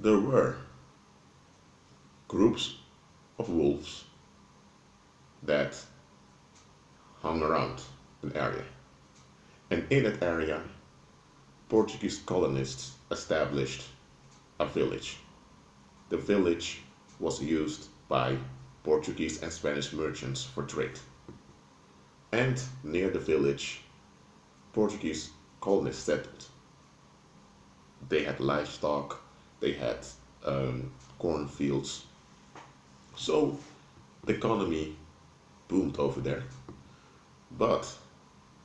there were groups of wolves that hung around an area. And in that area, Portuguese colonists established a village. The village was used by Portuguese and Spanish merchants for trade. And near the village, Portuguese colonists settled. They had livestock, they had cornfields. So the economy boomed over there. But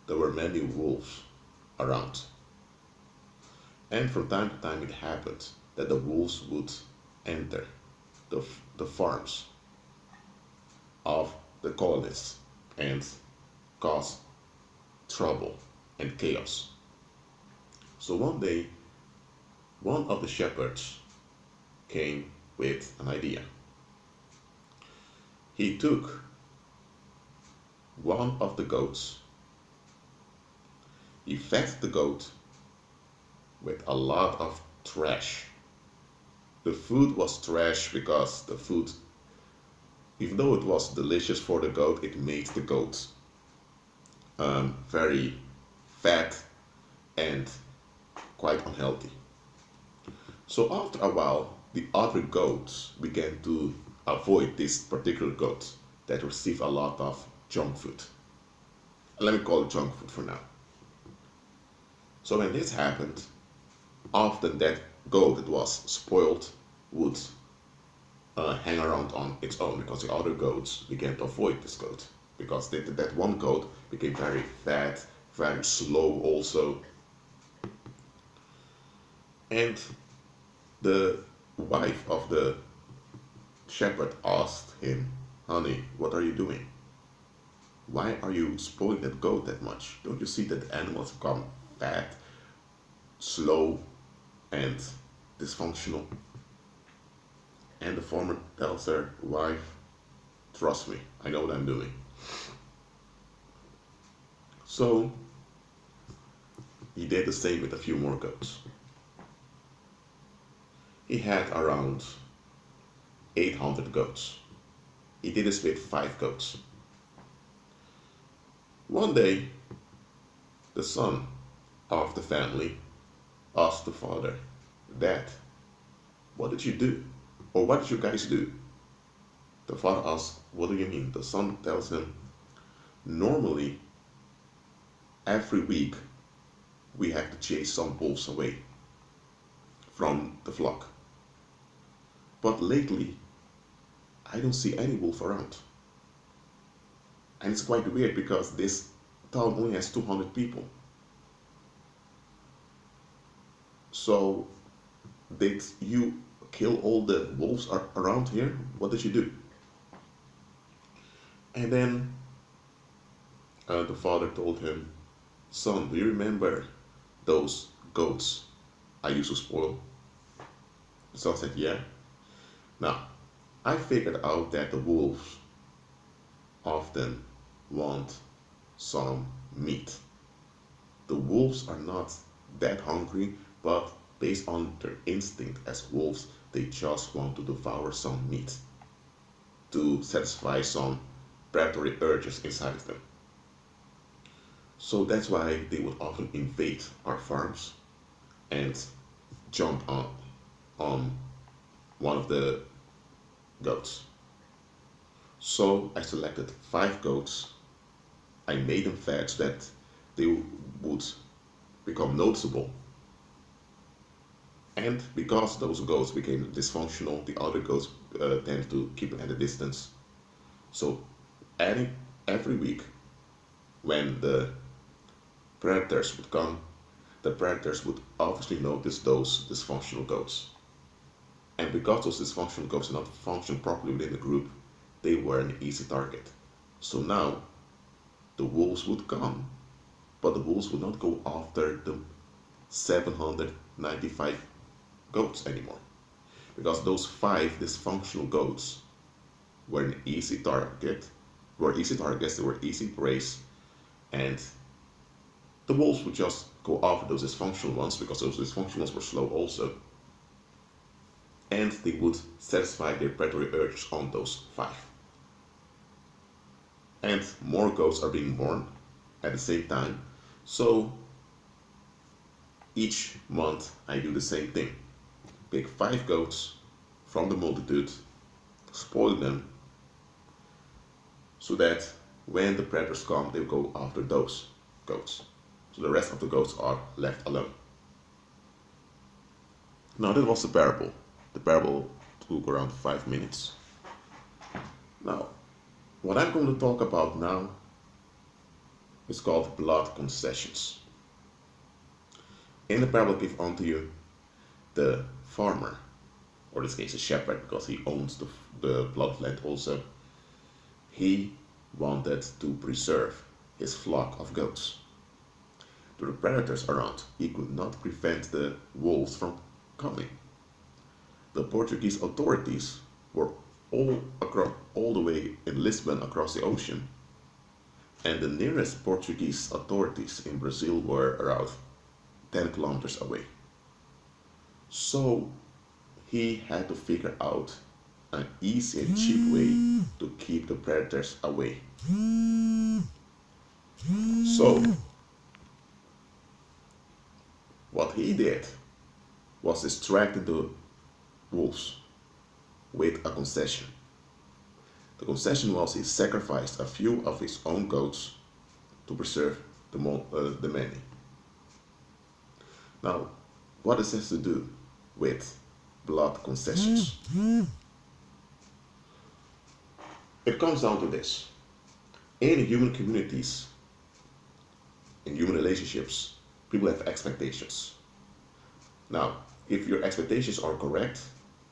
there were many wolves around. And from time to time it happened that the wolves would enter the farms of the colonists and cause trouble and chaos. So one day, one of the shepherds came with an idea. He took one of the goats, he fed the goat with a lot of trash. The food was trash because the food, even though it was delicious for the goat, it made the goat very fat and quite unhealthy. So after a while, the other goats began to avoid this particular goat that received a lot of junk food. Let me call it junk food for now. So when this happened, often that goat that was spoiled would hang around on its own because the other goats began to avoid this goat because that one goat became very fat, very slow also. And the wife of the shepherd asked him, "Honey, what are you doing? Why are you spoiling that goat that much? Don't you see that the animals become fat, slow, and dysfunctional?" And the farmer tells her, "Wife, trust me, I know what I'm doing." So he did the same with a few more goats. He had around 800 goats. He did this with 5 goats. One day, the son of the family asked the father, "Dad, what did you do? Or what did you guys do?" The father asks, "What do you mean?" The son tells him, "Normally, every week, we have to chase some wolves away from the flock. But lately, I don't see any wolf around. And it's quite weird because this town only has 200 people. So, did you kill all the wolves around here? What did you do?" And then the father told him, "Son, do you remember those goats I used to spoil?" The son said, "Yeah." Now, I figured out that the wolves often want some meat. The wolves are not that hungry, but based on their instinct as wolves, they just want to devour some meat to satisfy some predatory urges inside of them. So that's why they would often invade our farms and jump on one of the goats. So I selected 5 goats. I made them fat so that they would become noticeable. And because those goats became dysfunctional, the other goats tend to keep them at a distance. So every week when the predators would come, the predators would obviously notice those dysfunctional goats. And because those dysfunctional goats did not function properly within the group, they were an easy target. So now the wolves would come, but the wolves would not go after the 795 goats anymore. Because those 5 dysfunctional goats were an easy target, were easy targets, they were easy prey, and the wolves would just go after those dysfunctional ones because those dysfunctional ones were slow also. and they would satisfy their predatory urges on those five. And more goats are being born at the same time. So each month I do the same thing. Pick five goats from the multitude, spoil them, so that when the predators come, they go after those goats. So the rest of the goats are left alone. Now that was the parable. The parable took around 5 minutes. Now, what I'm going to talk about now is called blood concessions. In the parable I give unto you, the farmer, or in this case a shepherd, because he owns the plot of land also, he wanted to preserve his flock of goats. To the predators around, he could not prevent the wolves from coming. The Portuguese authorities were all the way in Lisbon across the ocean, and the nearest Portuguese authorities in Brazil were around 10 kilometers away. So he had to figure out an easy and cheap way to keep the predators away. So what he did was distracting the wolves with a concession. The concession was he sacrificed a few of his own goats to preserve the many. Now, what does this to do with blood concessions? It comes down to this. In human communities, in human relationships, people have expectations. Now, if your expectations are correct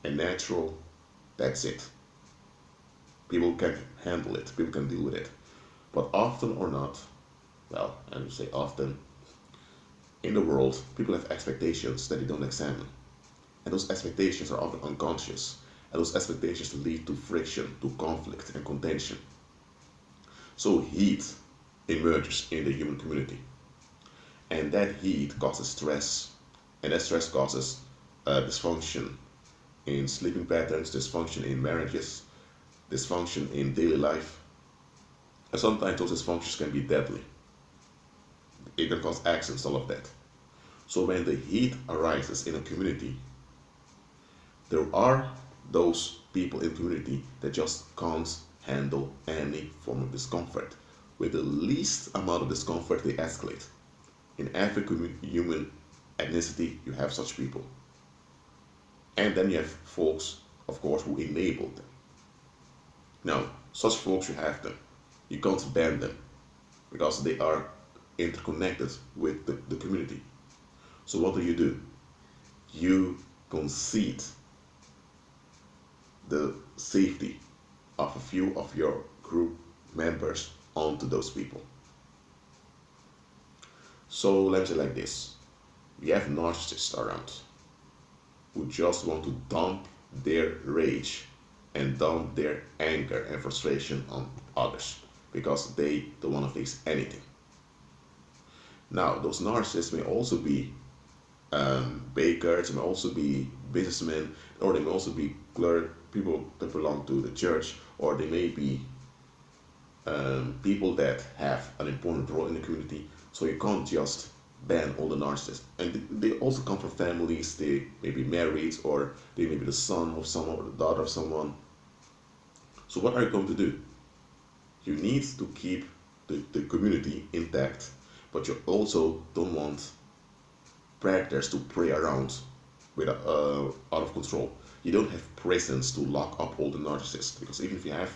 and natural, that's it. People can handle it, people can deal with it. But often or not, well, I would say often, in the world, people have expectations that they don't examine. And those expectations are often unconscious. And those expectations lead to friction, to conflict and contention. So heat emerges in the human community. And that heat causes stress. And that stress causes dysfunction in sleeping patterns, dysfunction in marriages, dysfunction in daily life. And sometimes those dysfunctions can be deadly. It can cause accidents, all of that. So when the heat arises in a community, there are those people in the community that just can't handle any form of discomfort. With the least amount of discomfort, they escalate. In every human ethnicity, you have such people. And then you have folks, of course, who enable them. Now, such folks, you have them. You can't ban them because they are interconnected with the community. So what do? You concede the safety of a few of your group members onto those people. So let me say like this. We have narcissists around who just want to dump their rage and dump their anger and frustration on others because they don't want to face anything. Now, those narcissists may also be bakers, may also be businessmen, or they may also be people that belong to the church, or they may be people that have an important role in the community. So you can't just ban all the narcissists. And they also come from families, they may be married, or they may be the son of someone or the daughter of someone. So what are you going to do? You need to keep the community intact, but you also don't want predators to prey around with out of control. You don't have prisons to lock up all the narcissists, because even if you have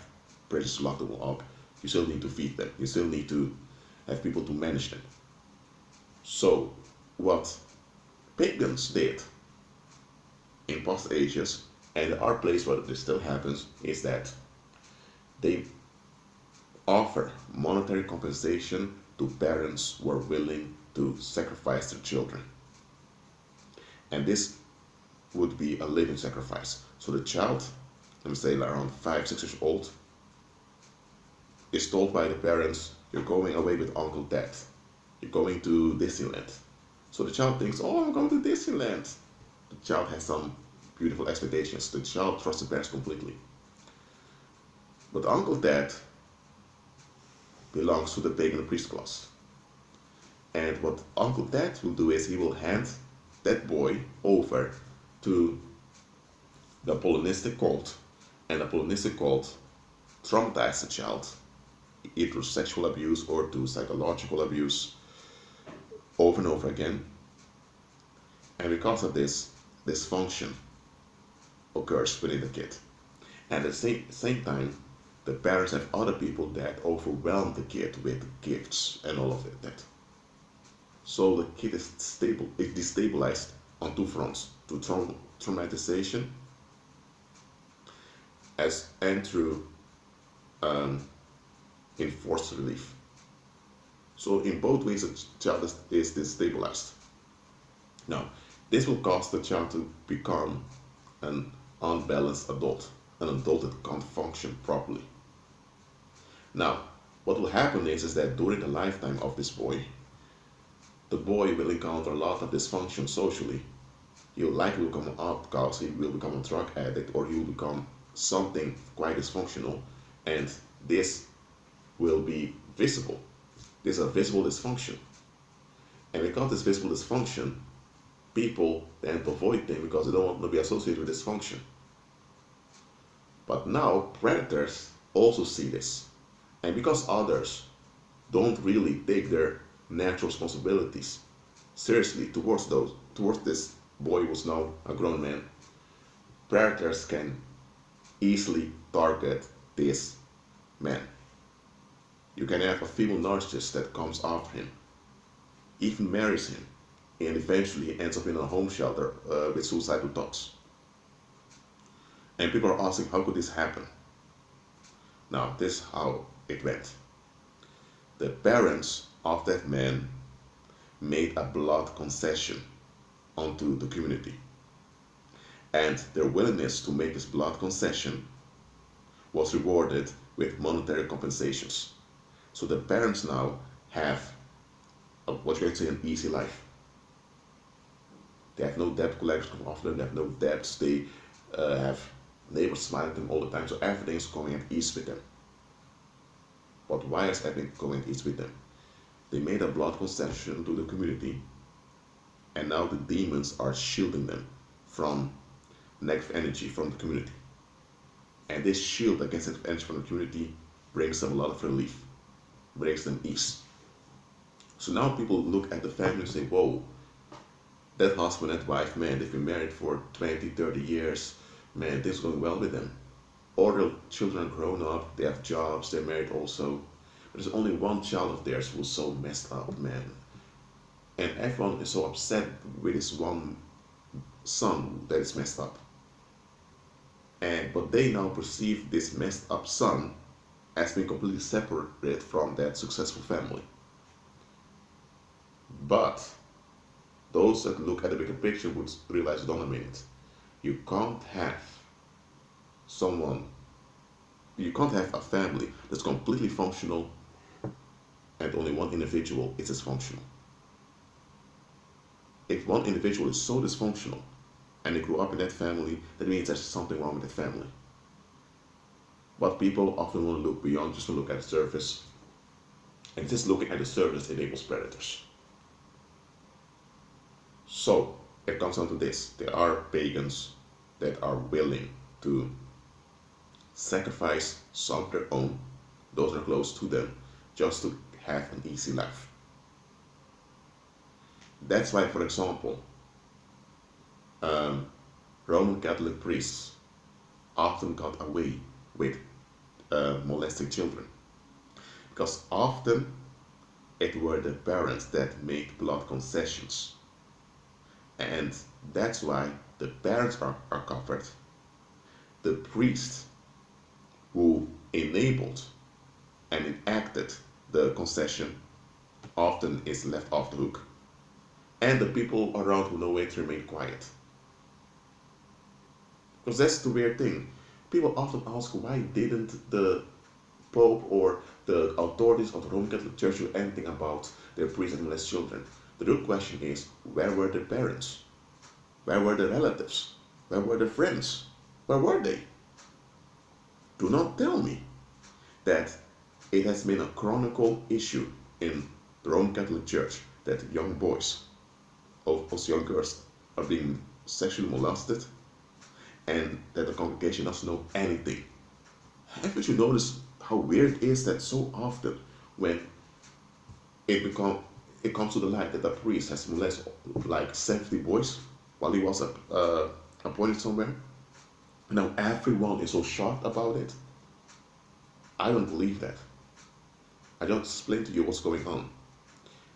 prisons to lock them up, you still need to feed them. You still need to have people to manage them. So what pagans did in past ages, and there are places where this still happens, is that they offer monetary compensation to parents who are willing to sacrifice their children. And this would be a living sacrifice. So the child, let me say around 5-6 years old, is told by the parents, you're going away with Uncle Dad. You're going to Disneyland. So the child thinks, oh, I'm going to Disneyland. The child has some beautiful expectations. The child trusts the parents completely. But Uncle Dad belongs to the pagan priest class. And what Uncle Dad will do is he will hand that boy over to the Apollinistic cult. And the Apollinistic cult traumatizes the child either through sexual abuse or through psychological abuse over and over again. And because of this, dysfunction occurs within the kid. And at the same time, the parents have other people that overwhelm the kid with gifts and all of that. So the kid is destabilized on two fronts, through traumatization and through enforced relief. So in both ways, the child is destabilized. Now, this will cause the child to become an unbalanced adult, an adult that can't function properly. Now, what will happen is that during the lifetime of this boy, the boy will encounter a lot of dysfunction socially. He will likely become an outcast, he will become a drug addict, or he will become something quite dysfunctional, and this will be visible. This is a visible dysfunction. And because this visible dysfunction, people tend to avoid them because they don't want to be associated with dysfunction. But now predators also see this. And because others don't really take their natural responsibilities seriously towards this boy who's now a grown man, predators can easily target this man. You can have a female narcissist that comes after him, even marries him, and eventually ends up in a home shelter with suicidal thoughts. And people are asking, how could this happen? Now, this is how it went. The parents of that man made a blood concession onto the community. And their willingness to make this blood concession was rewarded with monetary compensations. So the parents now have what you can say an easy life. They have no debt collectors come after them, they have no debts, they have neighbors smiling at them all the time, so everything's going at ease with them. But why is everything going at ease with them? They made a blood concession to the community, and now the demons are shielding them from negative energy from the community. And this shield against negative energy from the community brings them a lot of relief, brings them ease. So now people look at the family and say, whoa, that husband and wife, man, they've been married for 20, 30 years, man, this is going well with them. All their children are grown up, they have jobs, they're married also. But there's only one child of theirs who's so messed up, man. And everyone is so upset with this one son that is messed up. But they now perceive this messed up son as being completely separate from that successful family. But those that look at the bigger picture would realize, hold on a minute, you can't have a family that's completely functional and only one individual is dysfunctional. If one individual is so dysfunctional and they grew up in that family, that means there's something wrong with that family. But people often want to look beyond just to look at the surface. And just looking at the surface enables predators. So it comes down to this. There are pagans that are willing to sacrifice some of their own, those that are close to them, just to have an easy life. That's why, for example, Roman Catholic priests often got away with molesting children, because often it were the parents that made blood concessions, and that's why the parents are covered. The priest who enabled and enacted the concession often is left off the hook, and the people around who know it to remain quiet. Because that's the weird thing. People often ask, why didn't the Pope or the authorities of the Roman Catholic Church do anything about their priests that molest children? The real question is, where were the parents? Where were the relatives? Where were their friends? Where were they? Do not tell me that it has been a chronicle issue in the Roman Catholic Church that young boys, also young girls, are being sexually molested and that the congregation doesn't know anything. Haven't you noticed how weird it is that so often when it comes to the light that a priest has molested like 70 boys while he was appointed somewhere? Now everyone is so shocked about it. I don't believe that. I just explained to you what's going on.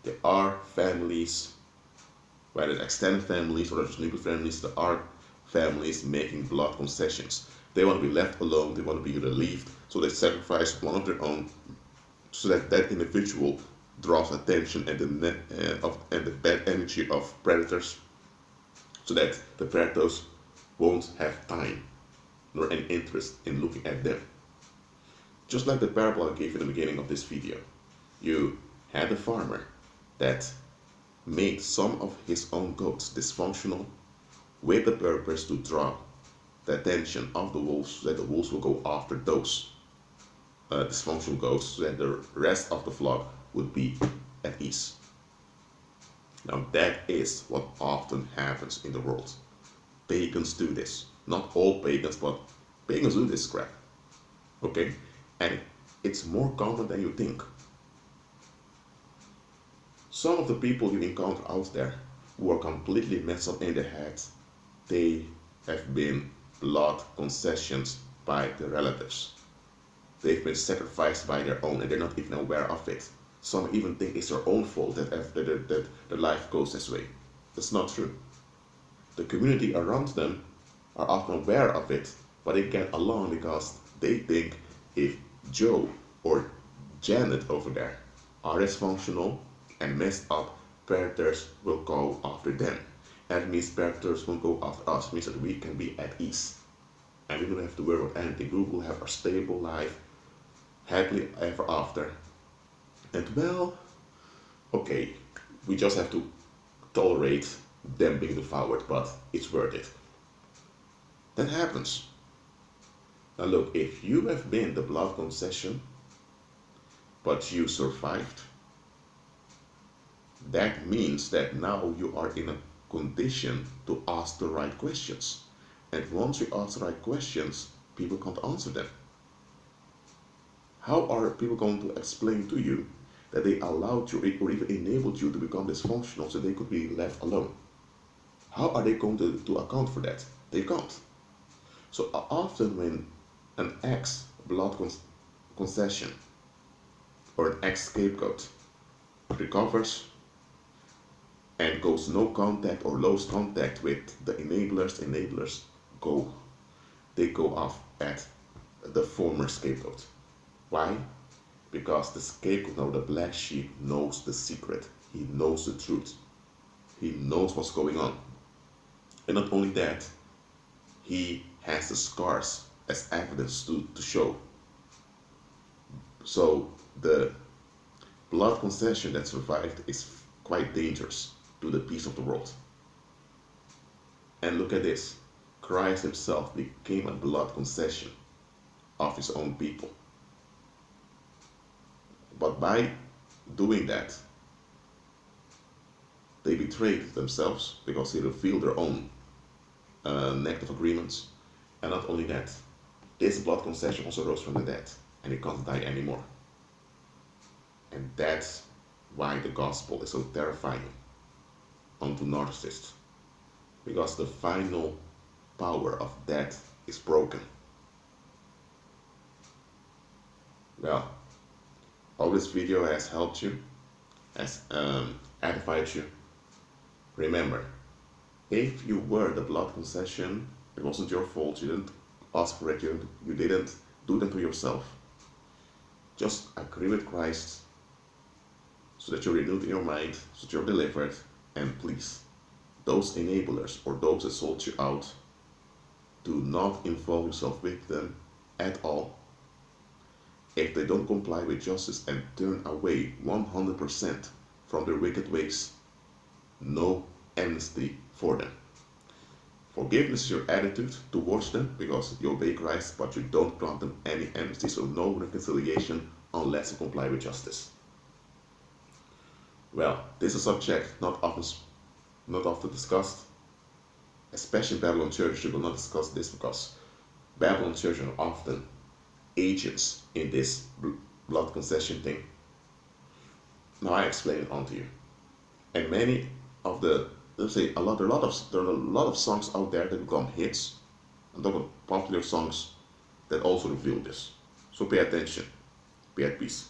There are families, whether extended families or just nuclear families, there are families making blood concessions. They want to be left alone, they want to be relieved, so they sacrifice one of their own so that that individual draws attention and the bad energy of predators, so that the predators won't have time nor any interest in looking at them. Just like the parable I gave in the beginning of this video, you had a farmer that made some of his own goats dysfunctional with the purpose to draw the attention of the wolves, so that the wolves will go after those dysfunctional goats, so that the rest of the flock would be at ease. Now that is what often happens in the world. Pagans do this. Not all pagans, but pagans do this crap. Okay? And it's more common than you think. Some of the people you encounter out there who are completely messed up in their heads, they have been blood concessions by their relatives. They've been sacrificed by their own and they're not even aware of it. Some even think it's their own fault that their life goes this way. That's not true. The community around them are often aware of it, but they get along because they think if Joe or Janet over there are dysfunctional and messed up, predators will go after them. That means predators will go after us, means that we can be at ease. And we don't have to worry about anything. We will have a stable life, happily ever after. And well, okay, we just have to tolerate them being devoured, but it's worth it. That happens. Now look, if you have been the blood concession, but you survived, that means that now you are in a condition to ask the right questions. And once you ask the right questions, people can't answer them. How are people going to explain to you that they allowed you or even enabled you to become dysfunctional so they could be left alone? How are they going to account for that? They can't. So often when an ex-blood concession or an ex-scapegoat recovers and goes no contact or lose contact with the enablers go off at the former scapegoat. Why? Because the scapegoat, now the black sheep, knows the secret. He knows the truth. He knows what's going on. And not only that, he has the scars as evidence to show. So the blood concession that survived is quite dangerous to the peace of the world. And look at this. Christ himself became a blood concession of his own people. But by doing that, they betrayed themselves because they revealed their own negative agreements. And not only that, this blood concession also rose from the dead and he can't die anymore. And that's why the gospel is so terrifying unto narcissists, because the final power of death is broken. Well, hope this video has helped you, has edified you. Remember, if you were the blood concession, it wasn't your fault. You didn't ask for it. You didn't do that to yourself. Just agree with Christ so that you're renewed in your mind, so that you're delivered. And please, those enablers or those that sold you out, do not involve yourself with them at all. If they don't comply with justice and turn away 100% from their wicked ways, no amnesty for them. Forgiveness is your attitude towards them because you obey Christ, but you don't grant them any amnesty, so no reconciliation unless you comply with justice. Well, this is a subject not often discussed, especially in Babylon church. You will not discuss this because Babylon church are often agents in this blood concession thing. Now I explain it onto you. And many of the, let's say, there are a lot of songs out there that become hits, and there are popular songs that also reveal this. So pay attention, be at peace.